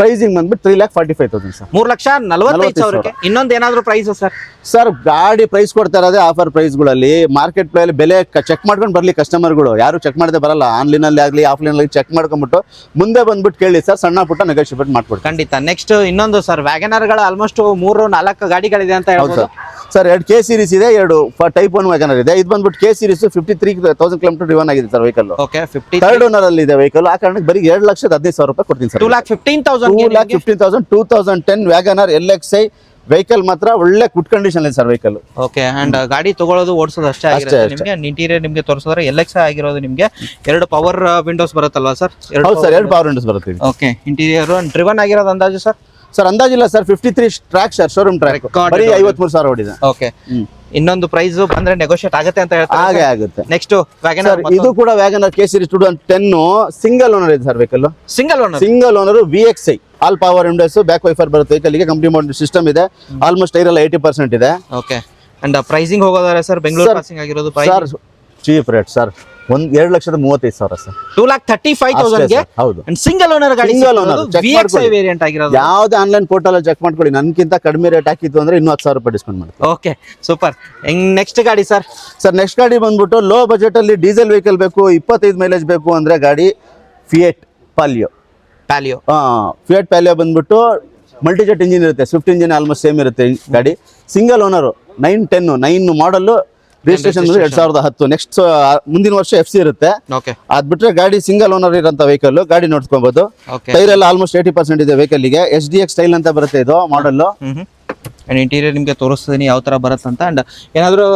ಪ್ರೈಸಿಂಗ್ ಬಂದ್ಬಿಟ್ಟು 3,45,000 ಸರ್. 3,40,000. ಇನ್ನೊಂದು ಏನಾದ್ರು ಪ್ರೈಸ್ ಸರ್? ಸರ್ ಗಾಡಿ ಪ್ರೈಸ್ ಕೊಡ್ತಾ ಇರೋದೇ ಆಫರ್ ಪ್ರೈಸ್ಗಳಲ್ಲಿ. ಮಾರ್ಕೆಟ್ ಪ್ಲೇಯಲ್ಲಿ ಬೆಲೆ ಚೆಕ್ ಮಾಡ್ಕೊಂಡು ಬರ್ಲಿ ಕಸ್ಟಮರ್ಗಳು. ಯಾರು ಚೆಕ್ ಮಾಡದೆ ಬರಲ್ಲ. ಆನ್ಲೈನ್ ಅಲ್ಲಿ ಆಗಲಿ ಆಫ್ಲೈನ್ ಅಲ್ಲಿ ಚೆಕ್ ಮಾಡ್ಕೊಂಡ್ಬಿಟ್ಟು ಮುಂದೆ ಬಂದ್ಬಿಟ್ಟು ಕೇಳಿ ಸರ್. ಸಣ್ಣ ಪುಟ್ಟ ನೆಗೋಷಿಯೇಟ್ ಮಾಡ್ಕೊಡ್ತೀವಿ ಖಂಡಿತ. ನೆಕ್ಸ್ಟ್ ಇನ್ನೊಂದು ಸರ್ ವ್ಯಾಗನರ್ ಗಳು ಆಲ್ಮೋಸ್ಟ್ 3-4 ಗಾಡಿಗಳಿದೆ ಅಂತ ಹೇಳ್ಬೋದು ಸರ್. 2 K ಸೀರೀಸ್ ಇದೆ, 2 ಟೈಪ್ 1 ವ್ಯಾಗನರ್ ಇದೆ. ಇದು ಬಂದ್ಬಿಟ್ಟು K ಸೀರೀಸ್ 53,000 ಕಿಲೋಮೀಟರ್ ಡ್ರಿವನ್ ಆಗಿದೆ sir vehicle. Okay 3rd owner ಅಲ್ಲಿ ಇದೆ ವೆಹಿಕಲ್. ಆ ಕಾರಣಕ್ಕೆ ಬರೀ 2,15,000 ಕೊಡ್ತೀನಿ ಸರ್. 2,15,000 2010 ವ್ಯಾಗನರ್ LXI ವೆಹಿಕಲ್ ಮಾತ್ರ ಒಳ್ಳೆ ಗುಡ್ ಕಂಡೀಷನ್ ಇದೆ ಸರ್ ವೆಹಿಕಲ್. ಓಕೆ ಅಂಡ್ ಗಾಡಿ ತಗೊಳ್ಳೋದು ಓಡಿಸೋದು ಅಷ್ಟೇ ಆಗಿರುತ್ತೆ ನಿಮಗೆ. ಇಂಟೀರಿಯರ್ ನಿಮಗೆ ತೋರಿಸಿದ್ರೆ LXI ಆಗಿರೋದು ನಿಮಗೆ 2 ಪವರ್ ವಿಂಡೋಸ್ ಬರುತ್ತಲ್ವಾ ಸರ್? ಹೌದು ಸರ್, 2 ಪವರ್ ವಿಂಡೋಸ್ ಬರುತ್ತೆ. ಓಕೆ ಇಂಟೀರಿಯರ್ ಡ್ರಿವನ್ ಆಗಿರೋದು ಅಂದಾಜು ಸರ್? ಸರ್ ಅಂದಾಜಿಲ್ಲ sir. 53 track sir, showroom track. ಬರೀ 53,000 ಓಡಿದೆ. ಓಕೆ ಇನ್ನೊಂದು ಪ್ರೈಸ್ ಬಂದ್ರೆ ನೆಗೋಷಿಯೇಟ್ ಆಗುತ್ತೆ ಅಂತ ಹೇಳ್ತಾರೆ. ಹಾಗೆ ಆಗುತ್ತೆ. Next WagonR. ಇದು ಕೂಡ WagonR K series 2010 single owner ಇದೆ sir vehicle. Single owner VXI. All power windows, back wiper ಬರುತ್ತೆ ವೆಹಿಕಲ್ ಗೆ. ಕಂಪ್ನಿ ಮೌಂಟೆಡ್ ಸಿಸ್ಟಮ್ ಇದೆ. ಆಲ್ಮೋಸ್ಟ್ ಟೈರ್ ಎಲ್ಲ 80% ಇದೆ. ಓಕೆ ಅಂಡ್ ಪ್ರೈಸಿಂಗ್ ಹೋಗೋದಾರೆ ಸರ್ ಬೆಂಗಳೂರು ಪಾಸಿಂಗ್ ಆಗಿರೋದು sir cheap rate sir. 2,35,000 sir. 2,35,000 ಗೆ. ಹೌದು. ಸಿಂಗಲ್ ಓನರ್ ಗಾಡಿ. VXI ವೇರಿಯಂಟ್ ಆಗಿರೋದು. ಯಾವ್ದು ಆನ್ಲೈನ್ ಪೋರ್ಟಲ್ ಅಲ್ಲಿ ಚೆಕ್ ಮಾಡ್ಕೊಳ್ಳಿ. ನನ್ಕಿಂತ ಕಡಿಮೆ ರೇಟ್ ಹಾಕಿತ್ತು ಅಂದ್ರೆ ಇನ್ನೂ 10,000 ಡಿಸ್ಕೌಂಟ್ ಮಾಡ್ತೀವಿ. Okay super. ನೆಕ್ಸ್ಟ್ ಗಾಡಿ ಸರ್? ಸರ್ ನೆಕ್ಸ್ಟ್ ಗಾಡಿ ಬಂದ್ಬಿಟ್ಟು ಲೋ ಬಜೆಟ್ ಅಲ್ಲಿ ಡೀಸೆಲ್ ವೆಹಿಕಲ್ ಬೇಕು, 25 ಮೈಲೇಜ್ ಬೇಕು ಅಂದ್ರೆ ಗಾಡಿ ಫಿಯೇಟ್ ಪಾಲಿಯೋ. ಫಿಯೇಟ್ ಪಾಲಿಯೋ ಬಂದ್ಬಿಟ್ಟು ಮಲ್ಟಿಜೆಟ್ ಇಂಜಿನ್ ಇರುತ್ತೆ. ಸ್ವಿಫ್ಟ್ ಇಂಜಿನ್ ಆಲ್ಮೋಸ್ಟ್ ಸೇಮ್ ಇರುತ್ತೆ ಗಾಡಿ. ಸಿಂಗಲ್ ಓನರ್ 9 ಮಾಡಲ್. ರಿಜಿಸ್ಟ್ರೇಷನ್ 2010. ನೆಕ್ಸ್ಟ್ ಮುಂದಿನ ವರ್ಷ FC ಇರುತ್ತೆ. ಅದ್ ಬಿಟ್ರೆ ಗಾಡಿ ಸಿಂಗಲ್ ಓನರ್ ಇರೋಂತ ವೆಹಿಕಲ್. ಗಾಡಿ ನೋಡ್ಕೊಬಹುದು. ಟೈರ್ ಎಲ್ಲ ಆಲ್ಮೋಸ್ಟ್ 80% ಇದೆ ವೆಹಿಕಲ್ ಗೆ. SDX ಸ್ಟೈಲ್ ಅಂತ ಬರುತ್ತೆ ಇದು ಮಾಡಲ್. ಇಂಟೀರಿಯರ್ ನಿಮಗೆ ತೋರಿಸ್ತೀನಿ ಯಾವ ತರ ಬರುತ್ತೆ ಅಂತ. ಅಂಡ್ ಏನಾದ್ರು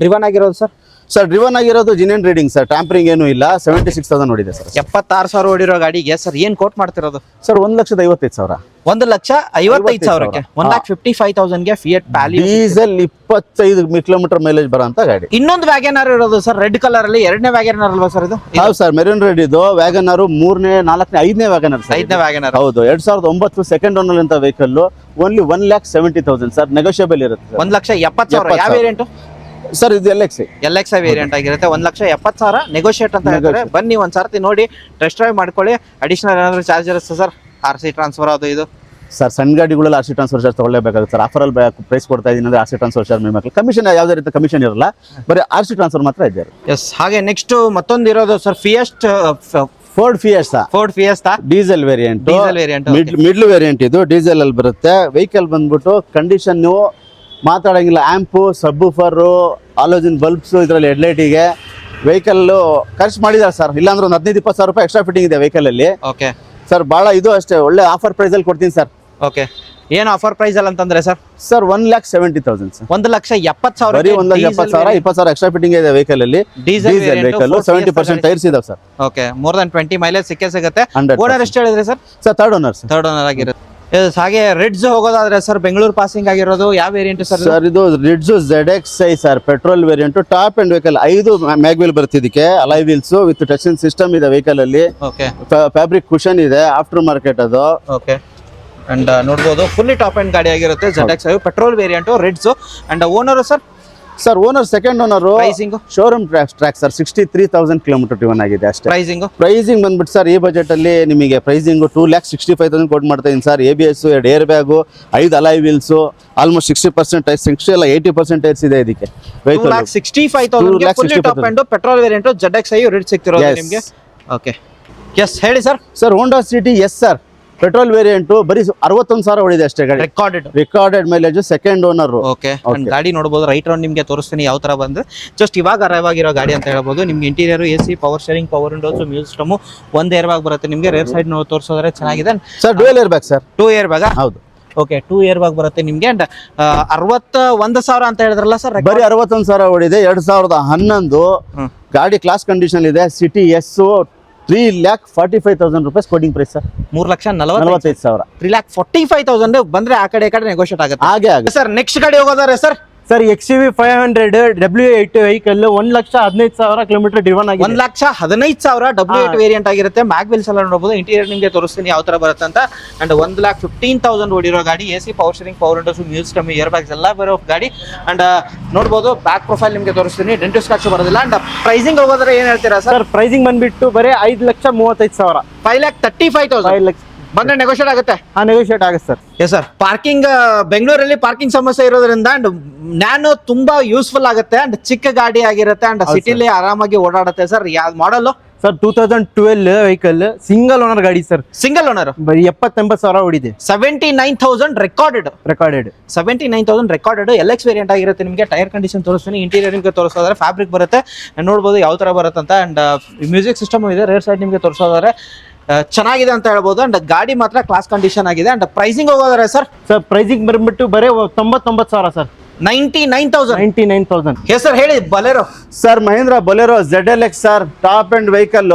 ಡ್ರಿವನ್ ಆಗಿರೋದು ಸರ್? ಸರ್ ಡ್ರಿವನ್ ಆಗಿರೋದು ಜಿನಿಯನ್ ರೀಡಿಂಗ್ ಸರ್, ಟ್ಯಾಂಪರಿಂಗ್ ಏನು ಇಲ್ಲ. 76,000 ನೋಡಿದೆ ಸರ್. 76,000 ಓಡಿರೋ ಗಾಡಿಗೆ ಸರ್ ಏನ್ ಕೋಟ್ ಮಾಡ್ತಿರೋದು? ಸರ್ 1,55,000. 1,55,000ಕ್ಕೆ 1,55,000ಗೆ Fiat Palio diesel 25 kilometre mileage ಬರೋಂತ ಗಾಡಿ. ಇನ್ನೊಂದು ವ್ಯಾಗನರ್ ಇರೋದು ಸರ್ ರೆಡ್ ಕಲರ್ ಅಲ್ಲಿ, ಎರಡನೇ ವ್ಯಾಗನರ್ ಅಲ್ವಾ ಸರ್ ಇದು? ಹೌದು ಸರ್, ಮೆರೂನ್ ರೆಡ್ ಇದು ವ್ಯಾಗನರ್, 3ನೇ 4ನೇ 5ನೇ ವ್ಯಾಗನರ್ ಸರ್. 5ನೇ ವ್ಯಾಗನರ್. ಹೌದು, 2009 ಸೆಕೆಂಡ್ ಓನರ್ ಅಂತ ವೆಹಿಕಲ್. ಓನ್ಲಿ 1,70,000 ಸರ್, ನೆಗೋಷಿಯಬಲ್ ಇರುತ್ತೆ. 1,70,000. ಯಾವ ವೇರಿಯಂಟ್ ಸರ್? ಇದು LX ವೇರಿಯಂಟ್ ಆಗಿರುತ್ತೆ. 1,70,000 ನೆಗೋಷಿಯೇಟ್ ಅಂತ ಹೇಳ್ತಾರೆ. ಬನ್ನಿ ಒಂದ್ಸರ್ತಿ ನೋಡಿ, ಟೆಸ್ಟ್ ಡ್ರೈವ್ ಮಾಡ್ಕೊಳ್ಳಿ. ಅಡಿಷನಲ್ ಏನಾದ್ರು ಚಾರ್ಜ್ ಇರುತ್ತೆ ಸರ್? RC ಟ್ರಾನ್ಸ್ಫರ್ ಅದು ಇದು ಸರ್, ಸಣ್ಣ ಗಾಡಿಗಳಲ್ಲಿ RC ಟ್ರಾನ್ಸ್ಫರ್ ಚಾರ್ಜ್ ತಗೊಳ್ಳೇಬೇಕಾಗುತ್ತೆ ಸರ್. ಆಫರ್ ಅಲ್ಲಿ ಪ್ರೈಸ್ ಕೊಡ್ತಾ ಇದೀನಿ ಅಂದ್ರೆ RC ಟ್ರಾನ್ಸ್ಫರ್ ಚಾರ್ಜ್ ಮೇಲೆ ಕಮಿಷನ್ ಯಾವುದೇ ರೀತಿ ಕಮಿಷನ್ ಇರಲ್ಲ, ಬರೀ RC ಟ್ರಾನ್ಸ್ಫರ್ ಮಾತ್ರ ಇದೆ. ಎಸ್. ಹಾಗೆ ನೆಕ್ಸ್ಟ್ ಮತ್ತೊಂದು ಇರೋದು sir Ford fiesta diesel diesel variant. Middle variant ಇದು ಡೀಸೆಲ್ ಅಲ್ಲಿ ಬರುತ್ತೆ. ವೆಹಿಕಲ್ ಬಂದ್ಬಿಟ್ಟು ಕಂಡೀಷನ್ ನೀವು ಮಾತಾಡಂಗಿಲ್ಲ. ಆಂಪು, ಸಬ್ಬೂಫರ್, ಆಲೋಜಿನ್ ಬಲ್ಬ್ಸ್ ಇದರಲ್ಲಿ ಹೆಡ್ಲೈಟಿಗೆ ವೆಹಿಕಲ್ ಖರ್ಚು ಮಾಡಿದ್ದಾರೆ ಸರ್. ಇಲ್ಲಾಂದ್ರೆ ಒಂದು 15-20 ಸಾವಿರ ರೂಪಾಯಿ ಎಕ್ಸ್ಟ್ರಾ ಫಿಟ್ಟಿಂಗ್ ಇದೆ ವೆಹಿಕಲ್ ಅಲ್ಲಿ. ಓಕೆ ಸರ್, ಭಾಳ ಇದು ಅಷ್ಟೇ ಒಳ್ಳೆ ಆಫರ್ ಪ್ರೈಸ್ ಅಲ್ಲಿ ಕೊಡ್ತೀನಿ ಸರ್. ಓಕೆ, ಏನು ಆಫರ್ ಪ್ರೈಸ್ ಅಲ್ಲಿ ಅಂತಂದ್ರೆ ಸರ್? Sir 1,70,000 sir. 1,70,000. ಬರೀ 1,70,000, 20,000 ಎಕ್ಸ್ಟ್ರಾ ಫಿಟ್ಟಿಂಗ್ ಇದೆ ವೆಹಿಕಲ್ ಅಲ್ಲಿ. ಡೀಸೆಲ್ ವೆಹಿಕಲ್ 70% ಟೈರ್ಸ್ ಇದಾವೆ sir. Okay, more than 20 mileage ಸಿಗುತ್ತೆ. 100%. ಓನರ್ ಎಷ್ಟು ಹೇಳಿದ್ರಿ sir? Sir third owner sir. Third owner ಆಗಿರುತ್ತೆ. Yes, ಹಾಗೆ ರಿಡ್ಸ್ ಹೋಗೋದಾದ್ರೆ ಸರ್ ಬೆಂಗಳೂರು ಪಾಸಿಂಗ್ ಆಗಿರೋದು ಯಾವ ವೇರಿಯಂಟ್ ಸರ್? ಸರ್ ಇದು ರಿಡ್ಸ್ ZXi sir, petrol variant, top end vehicle. 5 mag wheel ಬರುತ್ತೆ ಇದಕ್ಕೆ, alloy wheels with touching system ಇದೆ ವೆಹಿಕಲ್ ಅಲ್ಲಿ. ಓಕೆ, ಫ್ಯಾಬ್ರಿಕ್ ಕುಷನ್ ಇದೆ, ಆಫ್ಟರ್ ಮಾರ್ಕೆಟ್ ಅದು. ಓಕೆ, ಅಂಡ್ ನೋಡ್ಬೋದು ಫುಲ್ಲಿ ಟಾಪ್ ಅಂಡ್ ಗಾಡಿ ಆಗಿರುತ್ತೆ. ZXi petrol variant ರಿಡ್ಸ್. And owner sir? Sir owner second owner. Pricing showroom track sir, 63,000 kilometre driven ಆಗಿದೆ ಅಷ್ಟೇ. Pricing ಬಂದ್ಬಿಟ್ಟು ಸರ್ ಈ ಬಜೆಟ್ ಅಲ್ಲಿ ನಿಮಗೆ ಪ್ರೈಸಿಂಗ್ 2,65,000 ಕೊಟ್ಟು ಮಾಡ್ತಾ ಇದೀನಿ sir. ABS, 2 air bag, 5 alloy wheels, almost 60% tyres, 60 ಅಲ್ಲ 80% ಟೈರ್ಸ್ ಇದೆ ಇದಕ್ಕೆ. 2,65,000 fully top and petrol variant ZXi ರಿಡ್ಸ್ ಸಿಗ್ತಿರೋದು ನಿಮಗೆ. ಓಕೆ, ಎಸ್ ಹೇಳಿ sir. Sir Honda City yes sir, petrol variant, ಬರೀ 61,000 ಹೊಡಿದೆ ಅಷ್ಟೇ ಗಾಡಿ. Recorded mileage, second owner. Okay, ಗಾಡಿ ನೋಡಬಹುದು. ರೈಟ್ ರೌಂಡ್ ನಿಮಗೆ ತೋರಿಸ್ತೀನಿ ಯಾವ ತರ ಬಂದ್ರೆ. ಜಸ್ಟ್ ಇವಾಗ ಅರೈವ್ ಆಗಿರೋ ಗಾಡಿ ಅಂತ ಹೇಳ್ಬೋದು. ನಿಮ್ಗೆ interior AC, power steering, power windows, music system, 1 air bag ಬರುತ್ತೆ ನಿಮಗೆ. ರೇರ್ ಸೈಡ್ ತೋರಿಸೋದ್ರೆ ಚೆನ್ನಾಗಿದೆ sir. Dual air bag sir. 2 air bag. ಹೌದು. ಓಕೆ, 2 ಏರ್ ಬ್ಯಾಗ್ ಬರುತ್ತೆ ನಿಮ್ಗೆ. ಅಂಡ್ 61,000 ಅಂತ ಹೇಳಿದ್ರಲ್ಲ ಸರ್? ಬರೀ 61,000 ಹೊಡಿದೆ. 2011 ಗಾಡಿ ಕ್ಲಾಸ್ ಕಂಡೀಷನ್ ಇದೆ. ಸಿಟಿ ಎಸ್, 3,45,000 ರೂಪಾಯಿ ಕೋಡಿಂಗ್ ಪ್ರೈಸ್ ಸರ್. 3,45,000. 3,45,000 ಬಂದ್ರೆ ಆ ಕಡೆ ನೆಗೋಷಿಯೇಟ್ ಆಗುತ್ತೆ. ಹಾಗೆ ಸರ್ ನೆಕ್ಸ್ಟ್ ಗಾಡಿ ಹೋಗೋದಾರೆ sir? Sir XUV 500 W8 vehicle 1,15,000 kilometre driven ಆಗಿದೆ. 1,15,000 W8 ವೇರಿಯಂಟ್ ಆಗಿರುತ್ತೆ. ಮ್ಯಾಗ್ ವೀಲ್ಸ್ ಎಲ್ಲ ನೋಡಬಹುದು. ಇಂಟೀರಿಯರ್ ನಿಮಗೆ ತೋರಿಸ್ತೀನಿ ಯಾವ ತರ ಬರುತ್ತೆ ಅಂತ. ಅಂಡ್ 1,15,000 ಓಡಿರೋ ಗಾಡಿ. AC, power steering, power windows, music system, air bags ಎಲ್ಲ ಬರೋ ಗಾಡಿ. ಅಂಡ್ ನೋಡಬಹುದು ಬ್ಯಾಕ್ ಪ್ರೊಫೈಲ್ ನಿಮಗೆ ತೋರಿಸ್ತೀನಿ. ಡೆಂಟ್ ಸ್ಕ್ರಾಚ್ ಬರೋದಿಲ್ಲ. ಅಂಡ್ ಪ್ರೈಸಿಂಗ್ ಹೋಗೋದ್ರೆ ಏನ್ ಹೇಳ್ತೀರಾ ಸರ್? ಪ್ರೈಸಿಂಗ್ ಬಂದ್ಬಿಟ್ಟು ಬರೀ 5,35,000. 5,35,000 5 ಲಕ್ಷ ಬಂದ್ರೆ ನೆಗೋಷಿಯೇಟ್ ಆಗುತ್ತೆ. ನೆಗೋಷಿಯೇಟ್ ಆಗುತ್ತೆ ಸರ್. Yes sir. ಪಾರ್ಕಿಂಗ್ ಬೆಂಗಳೂರಲ್ಲಿ ಪಾರ್ಕಿಂಗ್ ಸಮಸ್ಯೆ ಇರೋದ್ರಿಂದ ಅಂಡ್ ನ್ಯಾನೋ ತುಂಬಾ ಯೂಸ್ಫುಲ್ ಆಗುತ್ತೆ. ಅಂಡ್ ಚಿಕ್ಕ ಗಾಡಿ ಆಗಿರುತ್ತೆ. ಅಂಡ್ ಸಿಟಿಲಿ ಆರಾಮಾಗಿ ಓಡಾಡುತ್ತೆ ಸರ್. ಯಾವ model sir? 2012 vehicle, single owner ಗಾಡಿ ಸರ್. Single owner. ಬರೀ 70,000 ಹೊಡಿದೆ. 79,000 ರೆಕಾರ್ಡೆಡ್. 79,000 ರೆಕಾರ್ಡೆಡ್. LX ವೇರಿಯಂಟ್ ಆಗಿರುತ್ತೆ ನಿಮಗೆ. ಟೈರ್ ಕಂಡೀಷನ್ ತೋರಿಸ್ತೀನಿ. ಇಂಟೀರಿಯರ್ ನಿಮಗೆ ತೋರಿಸೋದಾದ್ರೆ ಫ್ಯಾಬ್ರಿಕ್ ಬರುತ್ತೆ. ನೋಡ್ಬೋದು ಯಾವ ತರ ಬರುತ್ತೆ ಅಂತ. ಅಂಡ್ ಮ್ಯೂಸಿಕ್ ಸಿಸ್ಟಮ್ ಇದೆ. ರೇರ್ ಸೈಡ್ ನಿಮಗೆ ತೋರಿಸೋದಾದ್ರೆ ಚೆನ್ನಾಗಿದೆ ಅಂತ ಹೇಳ್ಬೋದು. ಅಂಡ್ ಗಾಡಿ ಮಾತ್ರ ಕ್ಲಾಸ್ ಕಂಡೀಷನ್ ಆಗಿದೆ. ಅಂಡ್ ಪ್ರೈಸಿಂಗ್ ಹೋಗೋದಾರೆ ಸರ್? ಪ್ರೈಸಿಂಗ್ ಬಂದ್ಬಿಟ್ಟು ಬರೀ 99,000 ಸರ್. 99,000. ಸರ್ ಹೇಳಿ. Bolero sir, Mahindra Bolero ZLX sir, top end vehicle.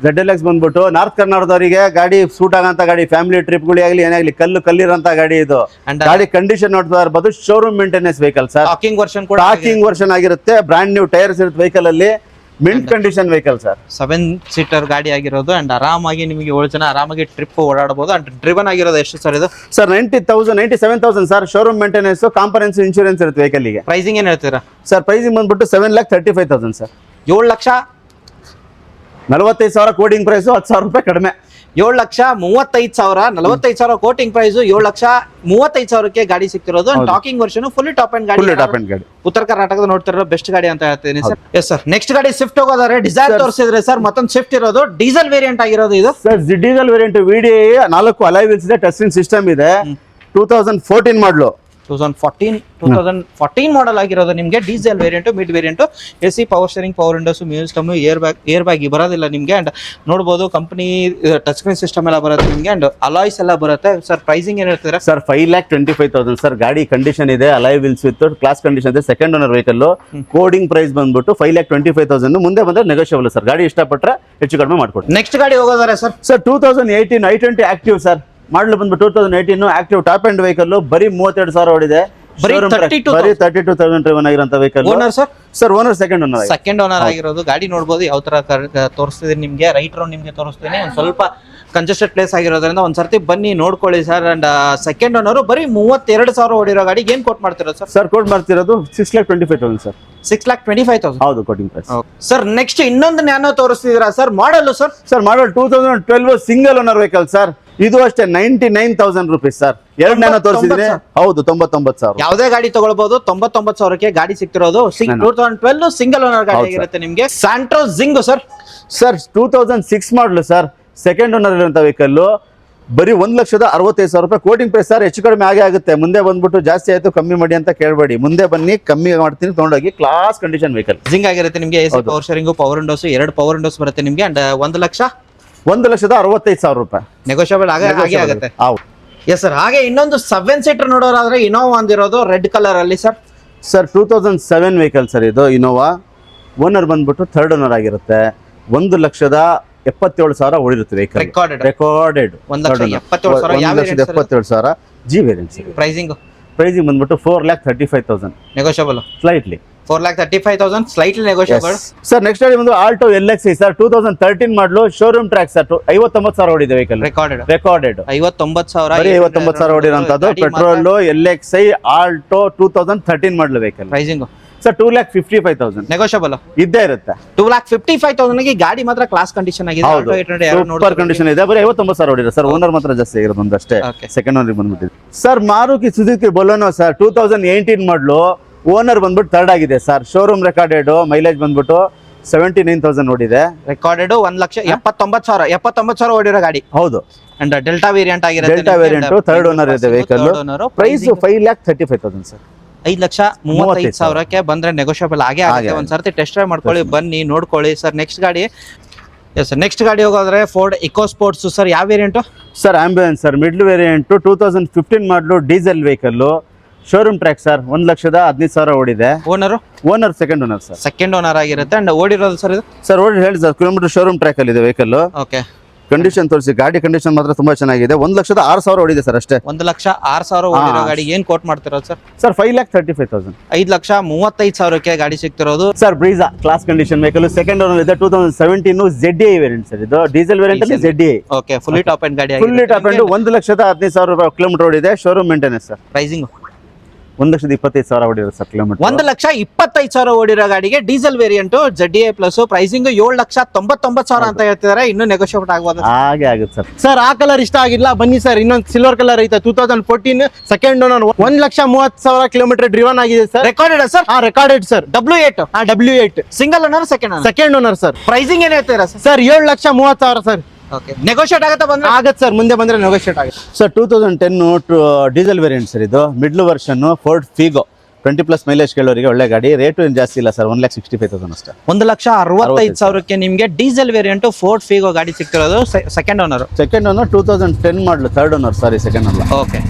ZLX ಬಂದ್ಬಿಟ್ಟು ನಾರ್ತ್ ಕರ್ನಾಟಕದವರಿಗೆ ಗಾಡಿ ಸೂಟ್ ಆಗಂತ ಗಾಡಿ. ಫ್ಯಾಮಿಲಿ ಟ್ರಿಪ್ಗಳು ಆಗಲಿ ಏನಾಗಲಿ ಕಲ್ಲಿರಂತ ಗಾಡಿ ಇದು. ಗಾಡಿ ಕಂಡೀಷನ್ ನೋಡ್ತಾ ಇರ್ಬೋದು. Showroom maintenance vehicle sir. Talking version ಕೂಡ ಟಾಕಿಂಗ್ ವರ್ಷನ್ ಆಗಿರುತ್ತೆ. ಬ್ರಾಂಡ್ ನ್ಯೂ ಟೈರ್ಸ್ ಇರುತ್ತೆ ವೆಹಿಕಲ್ ಅಲ್ಲಿ. Mint condition vehicle sir. 7 seater ಗಾಡಿ ಆಗಿರೋದು. ಅಂಡ್ ಆರಾಮಾಗಿ ನಿಮಗೆ 7 ಜನ ಆರಾಮಾಗಿ ಟ್ರಿಪ್ ಓಡಾಡಬಹುದು. ಅಂಡ್ ಡ್ರಿವನ್ ಆಗಿರೋದು ಎಷ್ಟು ಸರ್ ಇದು? Sir 90,000, 97,000 sir. Showroom maintenance, ಕಾಂಪರೆನ್ಸ್, insurance ಇರುತ್ತೆ ವೆಹಿಕಲ್ ಗೆ. ಪ್ರೈಸಿಂಗ್ ಏನ್ ಹೇಳ್ತೀರಾ ಸರ್? ಪ್ರೈಸಿಂಗ್ ಬಂದ್ಬಿಟ್ಟು 7,35,000 ಸರ್. 7,45,000 ಕೋಡಿಂಗ್ ಪ್ರೈಸ್, 10,000 ರೂಪಾಯಿ ಕಡಿಮೆ. 7,35,000, 45,000 ಕೋಟಿಂಗ್ ಪ್ರೈಸ್. 7,35,000ಕ್ಕೆ ಗಾಡಿ ಸಿಕ್ತಿರೋದು. Talking version fully top end ಗಾಡಿ. ಉತ್ತರ ಕರ್ನಾಟಕದ ನೋಡ್ತಿರೋ ಬೆಸ್ಟ್ ಗಾಡಿ ಅಂತ ಹೇಳ್ತೀನಿ ಸರ್. Yes sir. ನೆಕ್ಸ್ಟ್ ಗಾಡಿ ಸ್ವಿಫ್ಟ್ ಹೋಗೋದಾರೆ. ಡಿಸೈರ್ ತೋರಿಸಿದ್ರೆ ಸರ್ ಮತ್ತೊಂದು ಸ್ವಿಫ್ಟ್ ಇರೋದು. ಡೀಸೆಲ್ ವೇರಿಯಂಟ್ ಆಗಿರೋದು ಇದು sir. Diesel variant VDI 4 alloy wheels ಇದೆ. ಟಚ್ ಸ್ಕ್ರೀನ್ ಸಿಸ್ಟಮ್ ಇದೆ. 2014 ಮಾಡಲು. 2014 ಮಾಡಲ್ ಆಗಿರೋದು ನಿಮಗೆ diesel variant, mid variant, AC, power steering, power windows, music system, air bag ಬರೋದಿಲ್ಲ ನಿಮಗೆ. ಅಂಡ್ ನೋಡಬಹುದು ಕಂಪನಿ ಟಚ್ ಸ್ಕ್ರೀನ್ ಸಿಸ್ಟಮ್ ಎಲ್ಲ ಬರುತ್ತೆ ನಿಮಗೆ. ಅಂಡ್ ಅಲಾಯ್ಸ್ ಎಲ್ಲ ಬರುತ್ತೆ ಸರ್. ಪ್ರೈಸಿಂಗ್ ಏನ್ ಹೇಳ್ತೀರಾ ಸರ್? 5,25,000 ಸರ್. ಗಾಡಿ ಕಂಡೀಷನ್ ಇದೆ, alloy wheels with class condition ಇದೆ, second owner vehicle. Quoting price ಬಂದ್ಬಿಟ್ಟು 5,25,000. ಮುಂದೆ ಬಂದ್ರೆ ನೆಗೋಷಿಯಬಲ್ ಸರ್. ಗಾಡಿ ಇಷ್ಟಪಟ್ಟರೆ ಹೆಚ್ಚು ಕಡಿಮೆ ಮಾಡ್ಕೊಡ್ತೀವಿ. ನೆಕ್ಸ್ಟ್ ಗಾಡಿ ಹೋಗೋದಾರೆ sir? Sir 2018 i20 active sir. Model ಬಂದ್ಬಿಟ್ಟು 2018 ಆಕ್ಟಿವ್ ಟಾಪ್ ಎಂಡ್ ವೆಹಿಕಲ್. ಬರೀ 32,000 ಓಡಿದೆ. ಬರೀ 32,000 ಡ್ರೈವನ್ ಆಗಿರೋಂಥ vehicle. Owner sir? Sir owner second owner. Second owner ಆಗಿರೋದು. ಗಾಡಿ ನೋಡಬಹುದು ಯಾವ ತರ ತೋರಿಸ್ತಿದ್ದೀನಿ ನಿಮಗೆ. ರೈಟ್ ರೌಂಡ್ ನಿಮಗೆ ತೋರಿಸ್ತೀನಿ. ಒಂದು ಸ್ವಲ್ಪ ಕಂಜೆಸ್ಟೆಡ್ ಪ್ಲೇಸ್ ಆಗಿರೋದ್ರಿಂದ ಒಂದ್ಸರ್ತಿ ಬನ್ನಿ ನೋಡ್ಕೊಳ್ಳಿ ಸರ್. ಅಂಡ್ ಸೆಕೆಂಡ್ ಓನರ್ ಬರೀ 32,000 ಓಡಿರೋ ಗಾಡಿಗೆ ಏನ್ ಕೋಟ್ ಮಾಡ್ತಿರೋದು ಸರ್? ಸರ್ ಕೋಟ್ ಮಾಡ್ತಿರೋದು 6,25,000 ಸರ್. 6,25,000 ಹೌದು ಕೋಟಿಂಗ್ ಪ್ರೈಸ್. ಸರ್ ನೆಕ್ಸ್ಟ್ ಇನ್ನೊಂದು ನ್ಯಾನೋ ತೋರಿಸ್ತಿದ್ದೀರಾ sir? Model sir? Sir model 2012 single owner vehicle sir. ಇದು ಅಷ್ಟೇ 99,000 ರುಪೀಸ್ ಸರ್. ಎರಡು ನ್ಯಾನೋ ತೋರಿಸಿದ್ರೆ ಹೌದು 99,000. ಯಾವುದೇ ಗಾಡಿ ತಗೊಳ್ಬಹುದು. 99,000ಕ್ಕೆ ಗಾಡಿ ಸಿಗ್ತಿರೋದು. 2012 ಸಿಂಗಲ್ ಓನರ್ ಗಾಡಿ ಆಗಿರುತ್ತೆ ನಿಮಗೆ. Santro Jingo sir. ಸರ್ 2006 ಮಾಡಲು ಸರ್. ಸೆಕೆಂಡ್ ಓನರ್ ಇರುವಂತ ವೆಹಿಕಲ್. ಬರೀ 1,65,000 ರೂಪಾಯಿ ಕೋಟಿಂಗ್ ಪ್ರೈಸ್ ಸರ್. ಹೆಚ್ಚು ಕಡಿಮೆ ಆಗೇ ಆಗುತ್ತೆ. ಮುಂದೆ ಬಂದ್ಬಿಟ್ಟು ಜಾಸ್ತಿ ಆಯ್ತು ಕಮ್ಮಿ ಮಾಡಿ ಅಂತ ಕೇಳಬೇಡಿ. ಮುಂದೆ ಬನ್ನಿ ಕಮ್ಮಿ ಮಾಡ್ತೀನಿ ತಗೊಂಡೋಗಿ. Class condition vehicle. ಜಿಂಗ್ ಆಗಿರುತ್ತೆ ನಿಮಗೆ. AC, power steering, power Windows, 2 power windows ಬರುತ್ತೆ ನಿಮಗೆ. ಅಂಡ್ 1,65,000 ರೂಪಾಯಿ ನೆಗೋಷಿಯಬಲ್ ಆಗಿ ಆಗುತ್ತೆ. ಹೌದು ಎಸ್ ಸರ್. ಹಾಗೆ ಇನ್ನೊಂದು 7 ಸೀಟರ್ ನೋಡೋರಾದ್ರೆ ಇನೋವಾ ಅಂದಿರೋದು ರೆಡ್ ಕಲರ್ ಅಲ್ಲಿ ಸರ್. ಸರ್ 2007 ವೆಹಿಕಲ್ ಸರ್ ಇದು ಇನೋವಾ. ಓನರ್ ಬಂದ್ಬಿಟ್ಟು ಥರ್ಡ್ ಓನರ್ ಆಗಿರುತ್ತೆ. 1,77,000 ಓಡಿರುತ್ತೆ ವೆಹಿಕಲ್. ರೆಕಾರ್ಡೆಡ್ 1,77,000. ಯಾವ variant sir? 1,77,000 G variant sir. Pricing ಬಂದ್ಬಿಟ್ಟು 4,35,000 negotiable. Slightly 4,35,000 slightly negotiable. Sir next ಗಾಡಿ ಬಂದು ಆಲ್ಟೋ LXi ಸರ್. 2013 ಮಾಡಲು ಶೋರೂಮ್ ಟ್ರ್ಯಾಕ್ ಸರ್. 59,000 ಓಡಿದೆ ವೆಹಿಕಲ್. ರೆಕಾರ್ಡೆಡ್ 59,000. ಬರೀ 59,000 ಓಡಿರೋಂಥದ್ದು. ಪೆಟ್ರೋಲ್ LXi ಆಲ್ಟೋ 2013 ಮಾಡಲು ವೆಹಿಕಲ್. ಪ್ರೈಸಿಂಗ್ ಸರ್ 2,55,000 ನೆಗೋಷಿಯಬಲ್ ಇದ್ದೇ ಇರುತ್ತೆ. 2,55,000 ಗಾಡಿ ಮಾತ್ರ ಕ್ಲಾಸ್ ಕಂಡೀಷನ್ ಆಗಿದೆ. ಸೂಪರ್ ಕಂಡೀಷನ್ ಇದೆ. ಬರೀ 59,000 ಓಡಿದೆ ಸರ್. ಓನರ್ ಮಾತ್ರ ಜಾಸ್ತಿ ಆಗಿರೋದು ಒಂದಷ್ಟೇ. ಸೆಕೆಂಡ್ ಓನರ್ ಬಂದ್ಬಿಟ್ಟಿದೆ sir. Maruti Suzuki Baleno sir. 2018 ಮಾಡಲು. ಓನರ್ ಬಂದ್ಬಿಟ್ಟು ಥರ್ಡ್ ಆಗಿದೆ ಸರ್. Showroom recorded. ಮೈಲೇಜ್ ಬಂದ್ಬಿಟ್ಟು 79,000 ಓಡಿದೆ. ರೆಕಾರ್ಡೆಡ್ 1,79,000 ಓಡಿರೋ ಗಾಡಿ. ಹೌದು. ಅಂಡ್ ಡೆಲ್ಟಾ ವೇರಿಯಂಟ್ ಆಗಿರುತ್ತೆ. ಡೆಲ್ಟಾ ವೇರಿಯಂಟ್ ಥರ್ಡ್ ಓನರ್ ಇದೆ ವೆಹಿಕಲ್. Price 5,35,000 sir. 5,35,000ಕ್ಕೆ ಬಂದ್ರೆ ನೆಗೋಷಿಯಬಲ್ ಆಗೇ ಆಗುತ್ತೆ. ಒಂದ್ಸರ್ತಿ ಟೆಸ್ಟ್ ಡ್ರೈವ್ ಮಾಡ್ಕೊಳ್ಳಿ, ಬನ್ನಿ ನೋಡ್ಕೊಳ್ಳಿ ಸರ್. ನೆಕ್ಸ್ಟ್ ಗಾಡಿ ನೆಕ್ಸ್ಟ್ ಗಾಡಿ ಹೋಗೋದ್ರೆ ಫೋರ್ಡ್ ಇಕೋ ಸ್ಪೋರ್ಟ್ಸ್ ಸರ್. ಯಾವ variant sir? Ambulance sir. Middle variant. 2015 ಮಾಡಲು diesel vehicle. Showroom track sir. 1,15,000 ಓಡಿದೆ. Owner second owner sir. Second owner ಆಗಿರುತ್ತೆ. ಅಂಡ್ ಓಡಿರೋದು ಸರ್ ಇದು? ಸರ್ ಓಡಿ ಹೇಳಿ ಸರ್. ಕಿಲೋಮೀಟರ್ ಶೋರೂಮ್ ಟ್ರ್ಯಾಕ್ ಅಲ್ಲಿ ಇದೆ ವೆಹಿಕಲ್. ಓಕೆ. ಕಂಡೀಷನ್ ತೋರಿಸಿ. ಗಾಡಿ ಕಂಡೀಷನ್ ಮಾತ್ರ ತುಂಬಾ ಚೆನ್ನಾಗಿದೆ. 1,06,000 ಓಡಿದೆ ಸರ್ ಅಷ್ಟೇ. 1,06,000 ಓಡಿರೋ ಗಾಡಿ ಏನ್ ಕೋಟ್ ಮಾಡ್ತಿರೋದು ಸರ್? ಸರ್ 5,35,000. 5,35,000ಕ್ಕೆ ಗಾಡಿ ಸಿಗ್ತಿರೋದು sir. Brezza class condition vehicle. Second owner ಇದೆ. 2017 ZDI ವೇರಿಯಂಟ್ ಸರ್. ಇದು ಡೀಸೆಲ್ ವೇರಿಯಂಟ್ ಅಲ್ಲಿ ZDI. Okay. Fully top end ಗಾಡಿ. Fully top end. 1,15,000 ರೂಪಾಯಿ ಕಿಲೋಮೀಟರ್ ಓಡಿದೆ. Showroom maintenance sir. ಪ್ರೈಸಿಂಗ್ 1,25,000 ಓಡಿರೋ ಸರ್ ಕಿಲೋಮೀಟರ್. 1,25,000 ಓಡಿರೋ ಗಾಡಿಗೆ diesel variant ZDI plus. Pricing 7,99,000 ಅಂತ ಹೇಳ್ತಿದ್ದಾರೆ. ಇನ್ನು ನೆಗೋಷಿಯೇಟ್ ಆಗ್ಬೋದು. ಹಾಗೆ ಆಗುತ್ತೆ ಸರ್. ಸರ್ ಆ ಕಲರ್ ಇಷ್ಟ ಆಗಿಲ್ಲ ಬನ್ನಿ ಸರ್. ಇನ್ನೊಂದು ಸಿಲ್ವರ್ ಕಲರ್ ಐತೆ. 2014 ಸೆಕೆಂಡ್ ಓನರ್. 1,30,000 ಕಿಲೋಮೀಟರ್ ಡ್ರಿವನ್ ಆಗಿದೆ sir. Recorded sir? Recorded sir. W8. W8 single owner second owner sir. Pricing ಏನ್ ಹೇಳ್ತೀರಾ sir? Sir 7,30,000 sir. Okay. Negotiate ಆಗುತ್ತೆ ಬಂದ್ರೆ? ಆಗತ್ತೆ ಸರ್. ಮುಂದೆ ಬಂದ್ರೆ ನೆಗೋಷಿಯೇಟ್ ಆಗುತ್ತೆ ಸರ್. 2010 diesel variant sir. ಇದು middle version. Ford Figo 20+ mileage ಕೇಳೋರಿಗೆ ಒಳ್ಳೆ ಗಾಡಿ. ರೇಟು ಏನು ಜಾಸ್ತಿ ಇಲ್ಲ ಸರ್. 1,65,000 ಅಷ್ಟೇ. 1,65,000ಕ್ಕೆ ನಿಮಗೆ ಡೀಸೆಲ್ ವೇರಿಯಂಟ್ ಫೋರ್ಡ್ ಫಿಗೋ ಗಾಡಿ ಸಿಗ್ತಿರೋದು. ಸೆಕೆಂಡ್ ಓನರ್ 2010 ಮಾಡಲು. ಥರ್ಡ್ ಓನರ್ ಸಾರಿ ಸೆಕೆಂಡ್ ಓನರ್. ಓಕೆ.